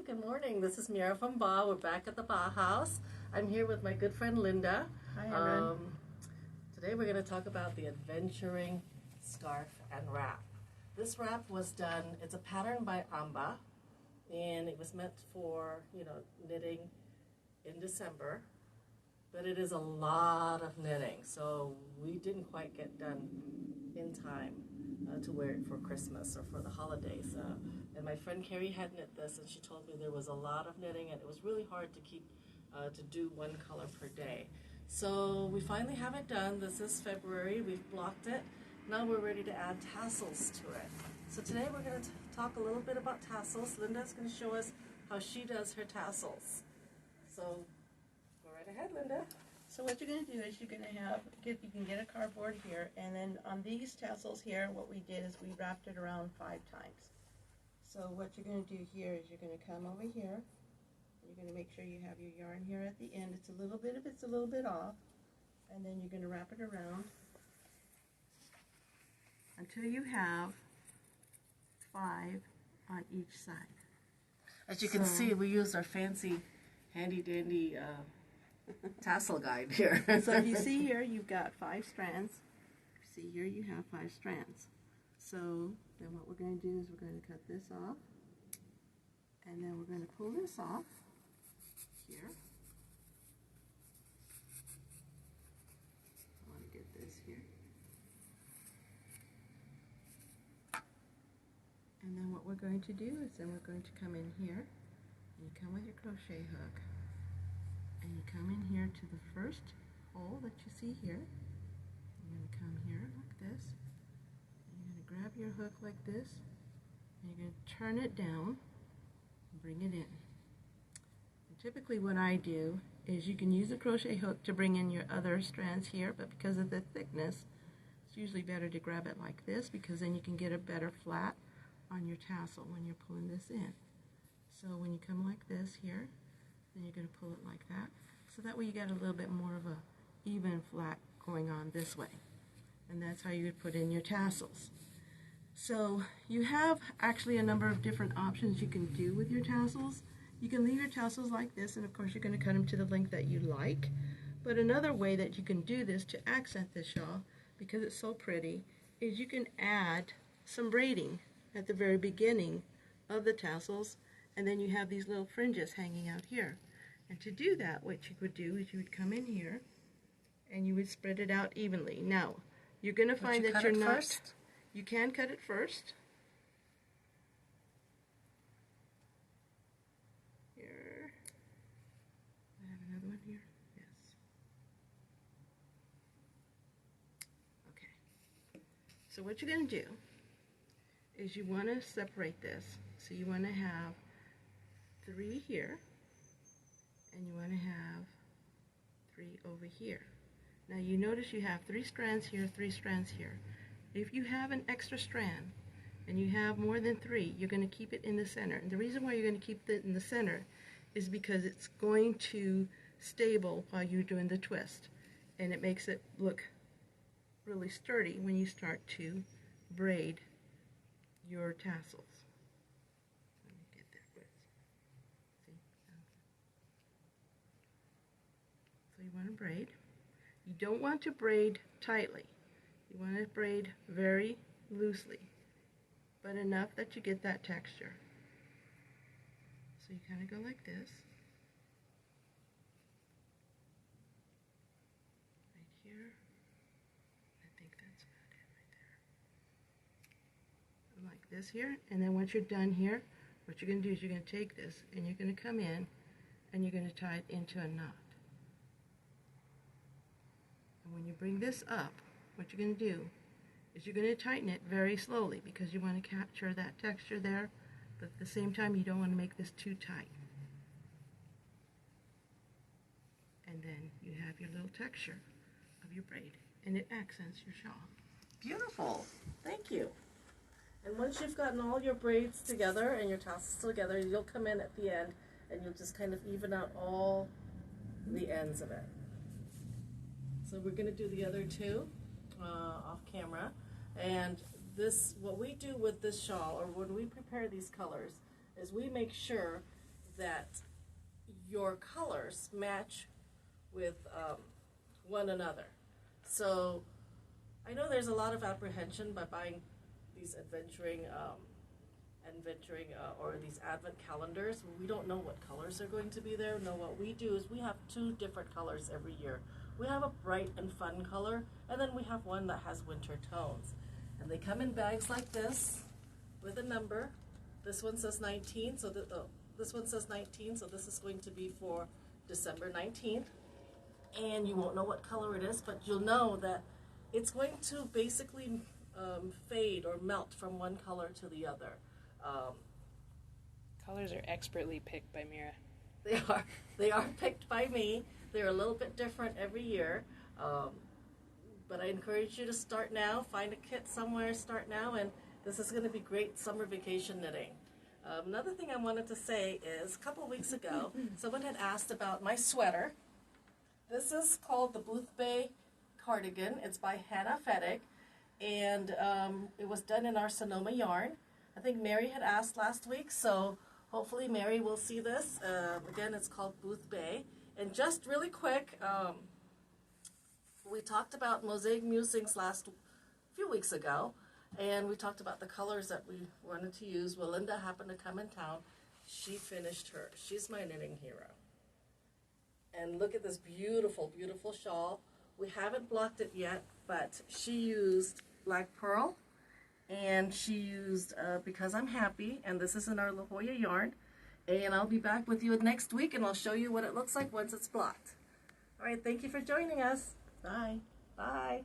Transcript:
good morning. This is Mira from Baah. We're back at the Baah house. I'm here with my good friend Linda. Hi, Erin. Today we're going to talk about the adventuring scarf and wrap. This wrap was done, it's a pattern by Ambah, and it was meant for, knitting in December, but it is a lot of knitting, so we didn't quite get done in time to wear it for Christmas or for the holidays. And my friend Carrie had knit this, and she told me there was a lot of knitting, and it was really hard to keep to do one color per day. So we finally have it done. This is February. We've blocked it. Now we're ready to add tassels to it. So today we're going to talk a little bit about tassels. Linda's going to show us how she does her tassels. So go right ahead, Linda. So what you're going to do is you're going to you can get a cardboard here, and then on these tassels here, what we did is we wrapped it around 5 times. So what you're going to do here is you're going to come over here, and you're going to make sure you have your yarn here at the end. It's a little bit off, and then you're going to wrap it around until you have 5 on each side. As you can see, we used our fancy handy dandy tassel guide here. So if you see here, you've got 5 strands. See here, you have 5 strands. So then what we're going to do is we're going to cut this off, and then we're going to pull this off here. I want to get this here. And then what we're going to do is then we're going to come in here, and you come with your crochet hook, and you come in here to the first hole that you see here. You're going to come here like this, and you're going to grab your hook like this, and you're going to turn it down and bring it in. And typically what I do is you can use a crochet hook to bring in your other strands here, but because of the thickness, it's usually better to grab it like this, because then you can get a better flat on your tassel when you're pulling this in. So when you come like this here, then you're going to pull it like that. So that way you got a little bit more of a even flat going on this way. And that's how you would put in your tassels. So you have actually a number of different options you can do with your tassels. You can leave your tassels like this, and of course you're going to cut them to the length that you like. But another way that you can do this to accent this shawl, because it's so pretty, is you can add some braiding at the very beginning of the tassels, and then you have these little fringes hanging out here. And to do that, what you would do is you would come in here and you would spread it out evenly. Now, you're going to find that you're not... First? You can cut it first. Here. I have another one here. Yes. Okay. So what you're going to do is you want to separate this. So you want to have 3 here, and you want to have 3 over here. Now you notice you have 3 strands here, 3 strands here. If you have an extra strand and you have more than 3, you're going to keep it in the center. And the reason why you're going to keep it in the center is because it's going to stable while you're doing the twist, and it makes it look really sturdy when you start to braid your tassels. Let me get that width. See? So you want to braid. You don't want to braid tightly. You want to braid very loosely, but enough that you get that texture. So you kind of go like this. Right here. I think that's about it right there. Like this here, and then once you're done here, what you're going to do is you're going to take this and you're going to come in and you're going to tie it into a knot. And when you bring this up, what you're going to do is you're going to tighten it very slowly, because you want to capture that texture there, but at the same time you don't want to make this too tight. And then you have your little texture of your braid, and it accents your shawl. Beautiful. Thank you. And once you've gotten all your braids together and your tassels together, you'll come in at the end and you'll just kind of even out all the ends of it. So we're going to do the other 2 off camera. And this, what we do with this shawl, or when we prepare these colors, is we make sure that your colors match with one another. So I know there's a lot of apprehension by buying these adventuring or these advent calendars. We don't know what colors are going to be there. No, what we do is we have 2 different colors every year. We have a bright and fun color, and then we have one that has winter tones. And they come in bags like this with a number. This one says 19, so this one says 19, so this is going to be for December 19th. And you won't know what color it is, but you'll know that it's going to basically fade or melt from one color to the other. Colors are expertly picked by Mira. They are picked by me. They're a little bit different every year. But I encourage you to start now. Find a kit somewhere, start now, and this is going to be great summer vacation knitting. Another thing I wanted to say is, a couple weeks ago, someone had asked about my sweater. This is called the Booth Bay cardigan. It's by Hannah Fettig, and it was done in our Sonoma yarn. I think Mary had asked last week, so hopefully Mary will see this. Again, it's called Booth Bay. And just really quick, we talked about Mosaic Musings few weeks ago, and we talked about the colors that we wanted to use. Well, Linda happened to come in town. She finished her. She's my knitting hero. And look at this beautiful, beautiful shawl. We haven't blocked it yet, but she used black pearl, and she used Because I'm Happy, and this is in our La Jolla yarn. And I'll be back with you next week, and I'll show you what it looks like once it's blocked. All right, thank you for joining us. Bye. Bye.